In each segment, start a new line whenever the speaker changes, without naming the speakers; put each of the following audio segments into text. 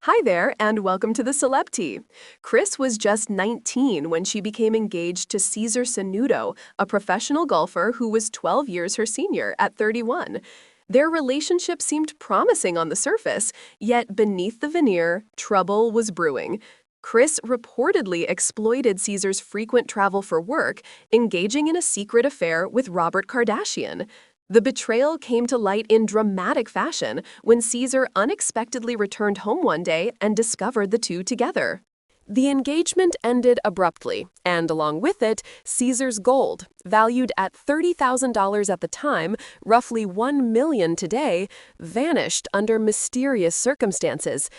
Hi there, and welcome to the Celeb Tea. Kris was just 19 when she became engaged to Cesar Sanudo, a professional golfer who was 12 years her senior at 31. Their relationship seemed promising on the surface, yet beneath the veneer, trouble was brewing. Kris reportedly exploited Cesar's frequent travel for work, engaging in a secret affair with Robert Kardashian. The betrayal came to light in dramatic fashion when Cesar unexpectedly returned home one day and discovered the two together. The engagement ended abruptly, and along with it, Cesar's gold, valued at $30,000 at the time, roughly $1 million today, vanished under mysterious circumstances.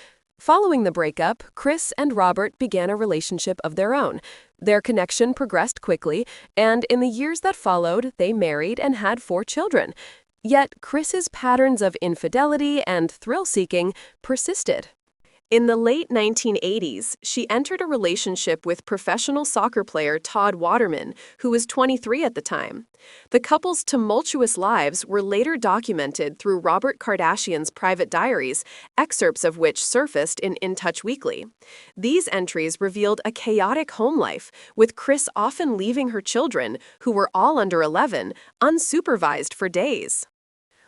Following the breakup, Kris and Robert began a relationship of their own. Their connection progressed quickly, and in the years that followed, they married and had 4 children. Yet Kris's patterns of infidelity and thrill-seeking persisted. In the late 1980s, she entered a relationship with professional soccer player Todd Waterman, who was 23 at the time. The couple's tumultuous lives were later documented through Robert Kardashian's private diaries, excerpts of which surfaced in Untouched Weekly. These entries revealed a chaotic home life, with Kris often leaving her children, who were all under 11, unsupervised for days.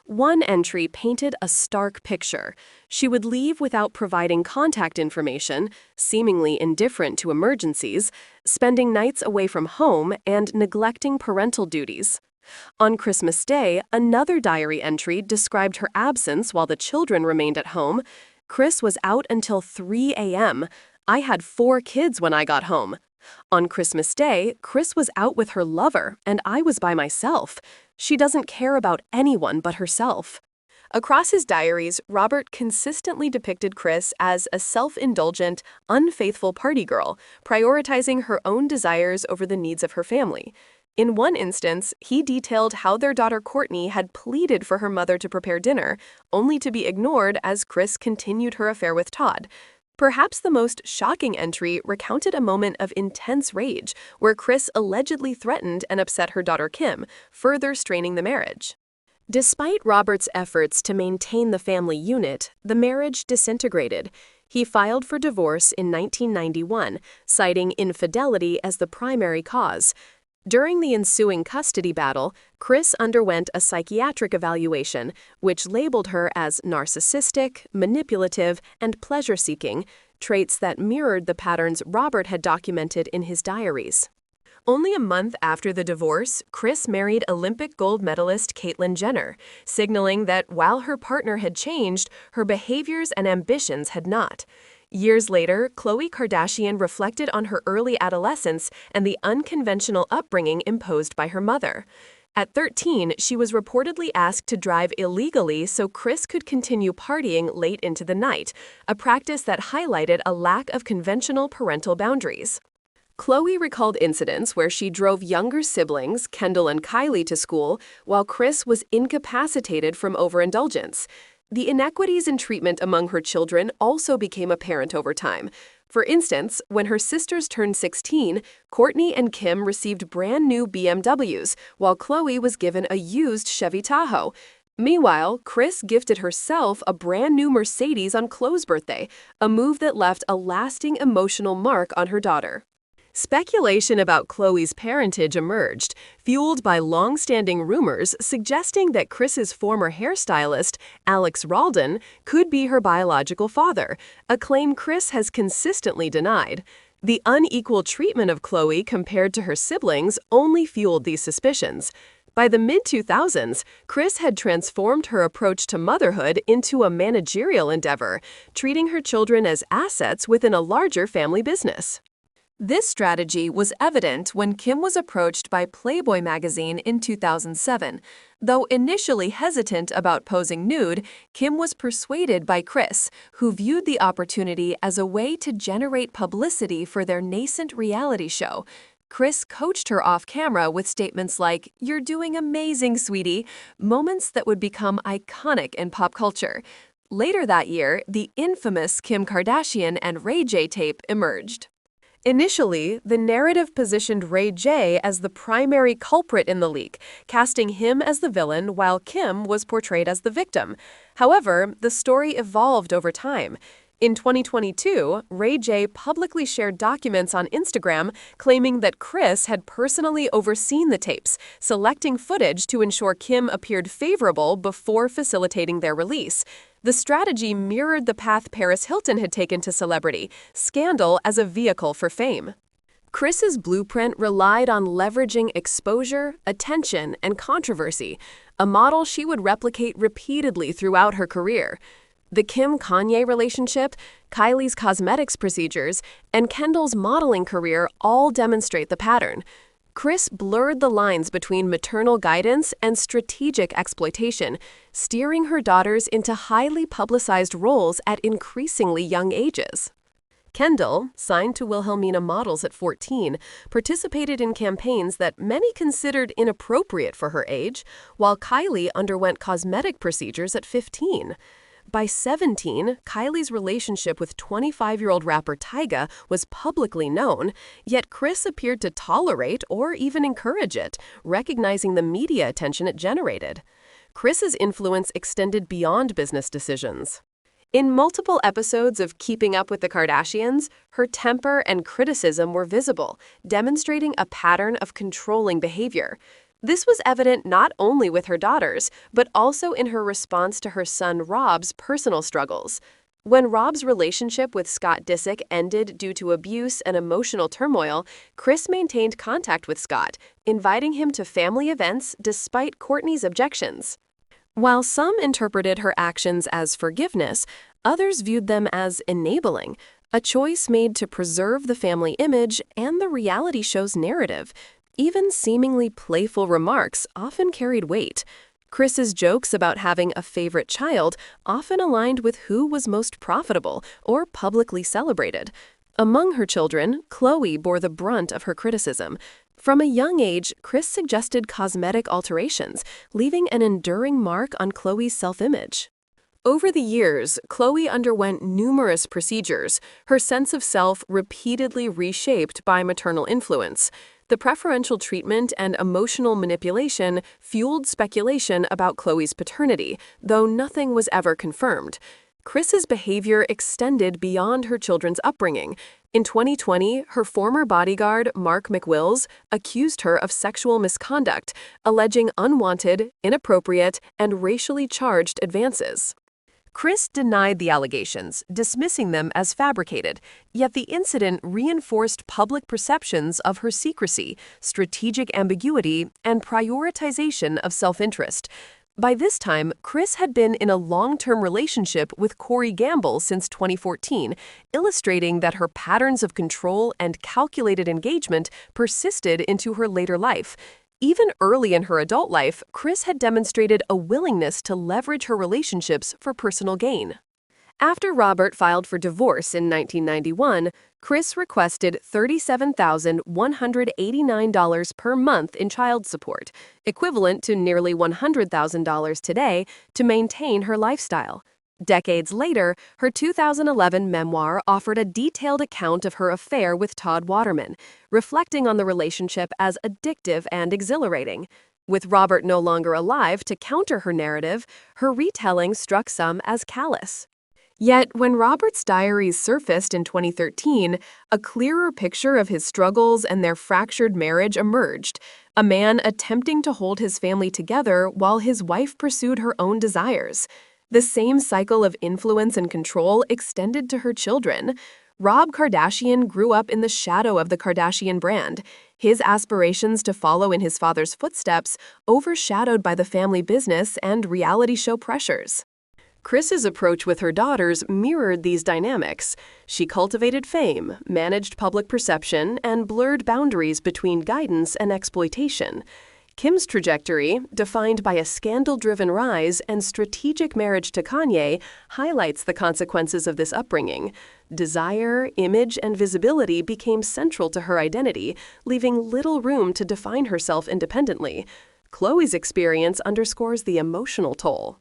One entry painted a stark picture. She would leave without providing contact information, seemingly indifferent to emergencies, spending nights away from home, and neglecting parental duties. On Christmas Day, another diary entry described her absence while the children remained at home. Kris was out until 3 a.m. I had 4 kids when I got home. On Christmas Day, Kris was out with her lover, and I was by myself. She doesn't care about anyone but herself. Across his diaries, Robert consistently depicted Kris as a self-indulgent, unfaithful party girl, prioritizing her own desires over the needs of her family. In one instance, he detailed how their daughter Kourtney had pleaded for her mother to prepare dinner, only to be ignored as Kris continued her affair with Todd. Perhaps the most shocking entry recounted a moment of intense rage, where Kris allegedly threatened and upset her daughter Kim, further straining the marriage. Despite Robert's efforts to maintain the family unit, the marriage disintegrated. He filed for divorce in 1991, citing infidelity as the primary cause. During the ensuing custody battle, Kris underwent a psychiatric evaluation, which labeled her as narcissistic, manipulative, and pleasure-seeking, traits that mirrored the patterns Robert had documented in his diaries. Only a month after the divorce, Kris married Olympic gold medalist Kendall Jenner, signaling that while her partner had changed, her behaviors and ambitions had not. Years later, Khloe Kardashian reflected on her early adolescence and the unconventional upbringing imposed by her mother. At 13, she was reportedly asked to drive illegally so Kris could continue partying late into the night, a practice that highlighted a lack of conventional parental boundaries. Khloe recalled incidents where she drove younger siblings, Kendall and Kylie, to school, while Kris was incapacitated from overindulgence. The inequities in treatment among her children also became apparent over time. For instance, when her sisters turned 16, Kourtney and Kim received brand new BMWs, while Khloe was given a used Chevy Tahoe. Meanwhile, Kris gifted herself a brand new Mercedes on Khloe's birthday, a move that left a lasting emotional mark on her daughter. Speculation about Khloe's parentage emerged, fueled by long-standing rumors suggesting that Kris's former hairstylist, Alex Ralden, could be her biological father, a claim Kris has consistently denied. The unequal treatment of Khloe compared to her siblings only fueled these suspicions. By the mid-2000s, Kris had transformed her approach to motherhood into a managerial endeavor, treating her children as assets within a larger family business. This strategy was evident when Kim was approached by Playboy magazine in 2007. Though initially hesitant about posing nude, Kim was persuaded by Kris, who viewed the opportunity as a way to generate publicity for their nascent reality show. Kris coached her off-camera with statements like, "You're doing amazing, sweetie," moments that would become iconic in pop culture. Later that year, the infamous Kim Kardashian and Ray J tape emerged. Initially, the narrative positioned Ray J as the primary culprit in the leak, casting him as the villain while Kim was portrayed as the victim. However, the story evolved over time. In 2022, Ray J publicly shared documents on Instagram claiming that Kris had personally overseen the tapes, selecting footage to ensure Kim appeared favorable before facilitating their release. The strategy mirrored the path Paris Hilton had taken to celebrity, scandal as a vehicle for fame. Kris's blueprint relied on leveraging exposure, attention, and controversy, a model she would replicate repeatedly throughout her career. The Kim-Kanye relationship, Kylie's cosmetics procedures, and Kendall's modeling career all demonstrate the pattern. Kris blurred the lines between maternal guidance and strategic exploitation, steering her daughters into highly publicized roles at increasingly young ages. Kendall, signed to Wilhelmina Models at 14, participated in campaigns that many considered inappropriate for her age, while Kylie underwent cosmetic procedures at 15. By 17, Kylie's relationship with 25-year-old rapper Tyga was publicly known, yet Kris appeared to tolerate or even encourage it, recognizing the media attention it generated. Kris's influence extended beyond business decisions. In multiple episodes of Keeping Up with the Kardashians, her temper and criticism were visible, demonstrating a pattern of controlling behavior. This was evident not only with her daughters, but also in her response to her son Rob's personal struggles. When Rob's relationship with Scott Disick ended due to abuse and emotional turmoil, Kris maintained contact with Scott, inviting him to family events despite Kourtney's objections. While some interpreted her actions as forgiveness, others viewed them as enabling, a choice made to preserve the family image and the reality show's narrative. Even seemingly playful remarks often carried weight. Kris's jokes about having a favorite child often aligned with who was most profitable or publicly celebrated. Among her children, Khloe bore the brunt of her criticism. From a young age, Kris suggested cosmetic alterations, leaving an enduring mark on Khloe's self-image. Over the years, Khloe underwent numerous procedures, her sense of self repeatedly reshaped by maternal influence. The preferential treatment and emotional manipulation fueled speculation about Khloe's paternity, though nothing was ever confirmed. Kris's behavior extended beyond her children's upbringing. In 2020, her former bodyguard, Mark McWills, accused her of sexual misconduct, alleging unwanted, inappropriate, and racially charged advances. Kris denied the allegations, dismissing them as fabricated, yet the incident reinforced public perceptions of her secrecy, strategic ambiguity, and prioritization of self-interest. By this time, Kris had been in a long-term relationship with Corey Gamble since 2014, illustrating that her patterns of control and calculated engagement persisted into her later life. Even early in her adult life, Kris had demonstrated a willingness to leverage her relationships for personal gain. After Robert filed for divorce in 1991, Kris requested $37,189 per month in child support, equivalent to nearly $100,000 today, to maintain her lifestyle. Decades later, her 2011 memoir offered a detailed account of her affair with Todd Waterman, reflecting on the relationship as addictive and exhilarating. With Robert no longer alive to counter her narrative, her retelling struck some as callous. Yet, when Robert's diaries surfaced in 2013, a clearer picture of his struggles and their fractured marriage emerged, a man attempting to hold his family together while his wife pursued her own desires. The same cycle of influence and control extended to her children. Rob Kardashian grew up in the shadow of the Kardashian brand, his aspirations to follow in his father's footsteps overshadowed by the family business and reality show pressures. Kris's approach with her daughters mirrored these dynamics. She cultivated fame, managed public perception, and blurred boundaries between guidance and exploitation. Kim's trajectory, defined by a scandal-driven rise and strategic marriage to Kanye, highlights the consequences of this upbringing. Desire, image, and visibility became central to her identity, leaving little room to define herself independently. Khloe's experience underscores the emotional toll.